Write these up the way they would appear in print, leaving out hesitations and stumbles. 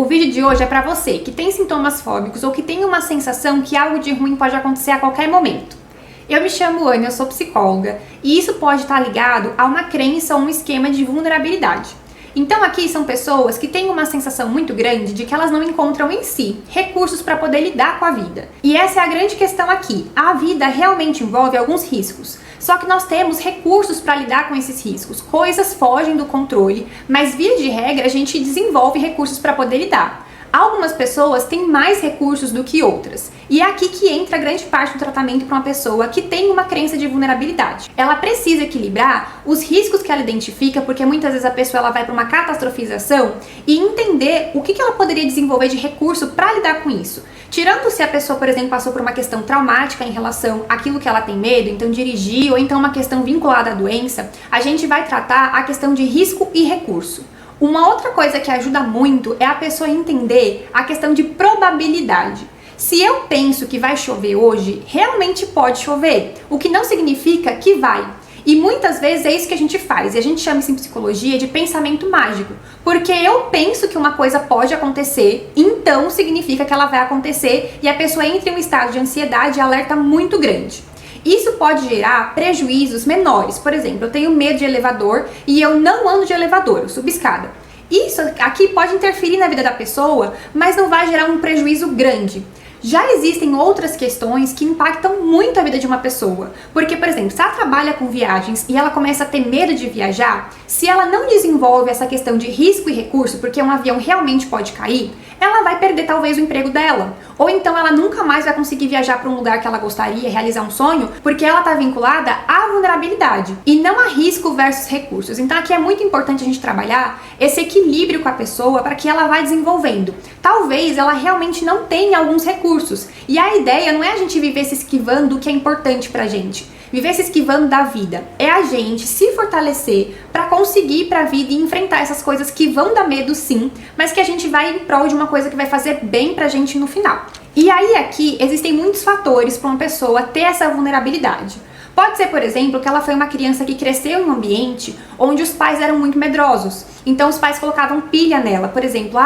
O vídeo de hoje é para você que tem sintomas fóbicos ou que tem uma sensação que algo de ruim pode acontecer a qualquer momento. Eu me chamo Ana, eu sou psicóloga, e isso pode estar ligado a uma crença ou um esquema de vulnerabilidade. Então aqui são pessoas que têm uma sensação muito grande de que elas não encontram em si recursos para poder lidar com a vida. E essa é a grande questão aqui. A vida realmente envolve alguns riscos. Só que nós temos recursos para lidar com esses riscos. Coisas fogem do controle, mas via de regra a gente desenvolve recursos para poder lidar. Algumas pessoas têm mais recursos do que outras. E é aqui que entra grande parte do tratamento para uma pessoa que tem uma crença de vulnerabilidade. Ela precisa equilibrar os riscos que ela identifica, porque muitas vezes a pessoa ela vai para uma catastrofização, e entender o que ela poderia desenvolver de recurso para lidar com isso. Tirando se a pessoa, por exemplo, passou por uma questão traumática em relação àquilo que ela tem medo, então dirigir, ou então uma questão vinculada à doença, a gente vai tratar a questão de risco e recurso. Uma outra coisa que ajuda muito é a pessoa entender a questão de probabilidade. Se eu penso que vai chover hoje, realmente pode chover, o que não significa que vai. E muitas vezes é isso que a gente faz, e a gente chama isso em psicologia de pensamento mágico, porque eu penso que uma coisa pode acontecer, então significa que ela vai acontecer, e a pessoa entra em um estado de ansiedade e alerta muito grande. Isso pode gerar prejuízos menores. Por exemplo, eu tenho medo de elevador e eu não ando de elevador, eu subo escada. Isso aqui pode interferir na vida da pessoa, mas não vai gerar um prejuízo grande. Já existem outras questões que impactam muito a vida de uma pessoa. Porque, por exemplo, se ela trabalha com viagens e ela começa a ter medo de viajar, se ela não desenvolve essa questão de risco e recurso, porque um avião realmente pode cair, ela vai perder talvez o emprego dela. Ou então ela nunca mais vai conseguir viajar para um lugar que ela gostaria, realizar um sonho, porque ela está vinculada à vulnerabilidade e não a risco versus recursos. Então aqui é muito importante a gente trabalhar esse equilíbrio com a pessoa para que ela vá desenvolvendo. Talvez ela realmente não tenha alguns recursos. E a ideia não é a gente viver se esquivando do que é importante pra gente. Viver se esquivando da vida. É a gente se fortalecer para conseguir ir pra vida e enfrentar essas coisas que vão dar medo sim, mas que a gente vai em prol de uma coisa que vai fazer bem pra gente no final. E aí aqui existem muitos fatores para uma pessoa ter essa vulnerabilidade. Pode ser, por exemplo, que ela foi uma criança que cresceu em um ambiente onde os pais eram muito medrosos. Então os pais colocavam pilha nela. Por exemplo,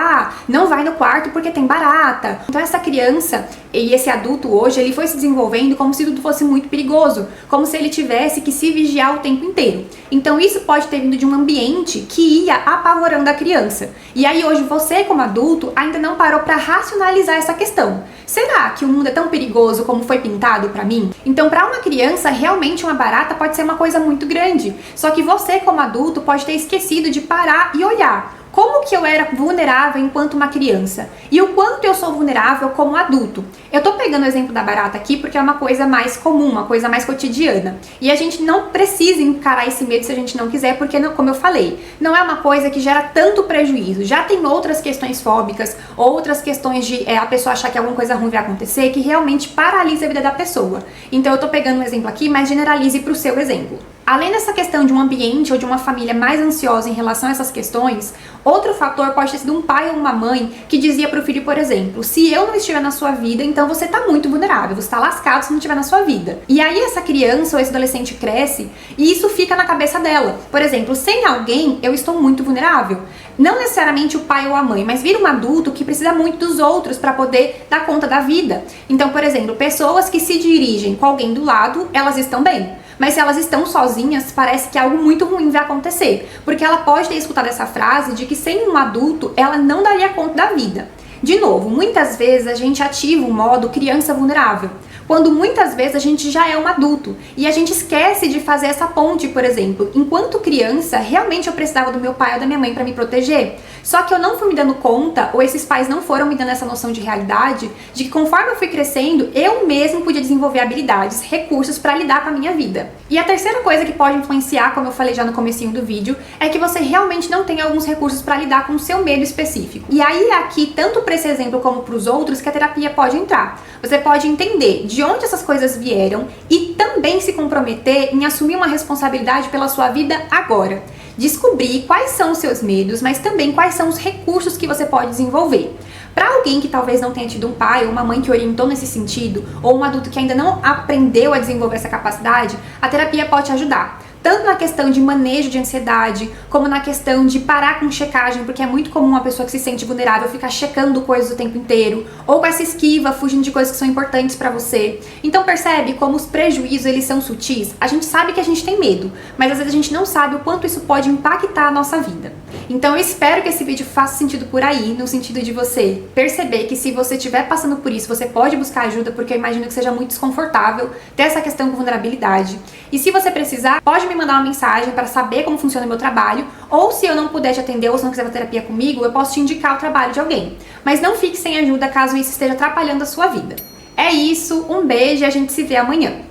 não vai no quarto porque tem barata. Então essa criança e esse adulto hoje, ele foi se desenvolvendo como se tudo fosse muito perigoso. Como se ele tivesse que se vigiar o tempo inteiro. Então isso pode ter vindo de um ambiente que ia apavorando a criança. E aí hoje você, como adulto, ainda não parou para racionalizar essa questão. Será que o mundo é tão perigoso como foi pintado para mim? Então para uma criança, realmente uma barata pode ser uma coisa muito grande. Só que você, como adulto, pode ter esquecido de parar e olhar. Como que eu era vulnerável enquanto uma criança? E o quanto eu sou vulnerável como adulto? Eu tô pegando o exemplo da barata aqui porque é uma coisa mais comum, uma coisa mais cotidiana. E a gente não precisa encarar esse medo se a gente não quiser, porque, como eu falei, não é uma coisa que gera tanto prejuízo. Já tem outras questões fóbicas, outras questões de a pessoa achar que alguma coisa ruim vai acontecer, que realmente paralisa a vida da pessoa. Então eu tô pegando um exemplo aqui, mas generalize pro seu exemplo. Além dessa questão de um ambiente ou de uma família mais ansiosa em relação a essas questões, outro fator pode ter sido um pai ou uma mãe que dizia para o filho, por exemplo, se eu não estiver na sua vida, então você está muito vulnerável, você está lascado se não estiver na sua vida. E aí essa criança ou esse adolescente cresce e isso fica na cabeça dela. Por exemplo, sem alguém eu estou muito vulnerável. Não necessariamente o pai ou a mãe, mas vira um adulto que precisa muito dos outros para poder dar conta da vida. Então, por exemplo, pessoas que se dirigem com alguém do lado, elas estão bem. Mas se elas estão sozinhas, parece que algo muito ruim vai acontecer. Porque ela pode ter escutado essa frase de que sem um adulto, ela não daria conta da vida. De novo, muitas vezes a gente ativa o modo criança vulnerável, quando muitas vezes a gente já é um adulto e a gente esquece de fazer essa ponte, por exemplo. Enquanto criança, realmente eu precisava do meu pai ou da minha mãe para me proteger, só que eu não fui me dando conta, ou esses pais não foram me dando essa noção de realidade, de que conforme eu fui crescendo, eu mesmo podia desenvolver habilidades, recursos para lidar com a minha vida. E a terceira coisa que pode influenciar, como eu falei já no comecinho do vídeo, é que você realmente não tem alguns recursos para lidar com o seu medo específico. E aí aqui, tanto para esse exemplo como para os outros, que a terapia pode entrar. Você pode entender de onde essas coisas vieram e também se comprometer em assumir uma responsabilidade pela sua vida agora. Descobrir quais são os seus medos, mas também quais são os recursos que você pode desenvolver. Para alguém que talvez não tenha tido um pai ou uma mãe que orientou nesse sentido, ou um adulto que ainda não aprendeu a desenvolver essa capacidade, a terapia pode te ajudar. tanto na questão de manejo de ansiedade, como na questão de parar com checagem, porque é muito comum uma pessoa que se sente vulnerável ficar checando coisas o tempo inteiro, ou com essa esquiva, fugindo de coisas que são importantes pra você. Então percebe como os prejuízos, eles são sutis? A gente sabe que a gente tem medo, mas às vezes a gente não sabe o quanto isso pode impactar a nossa vida. Então eu espero que esse vídeo faça sentido por aí, no sentido de você perceber que se você estiver passando por isso, você pode buscar ajuda, porque eu imagino que seja muito desconfortável ter essa questão com vulnerabilidade. E se você precisar, pode me mandar uma mensagem para saber como funciona o meu trabalho, ou se eu não puder te atender ou se não quiser fazer terapia comigo, eu posso te indicar o trabalho de alguém. Mas não fique sem ajuda caso isso esteja atrapalhando a sua vida. É isso, um beijo e a gente se vê amanhã.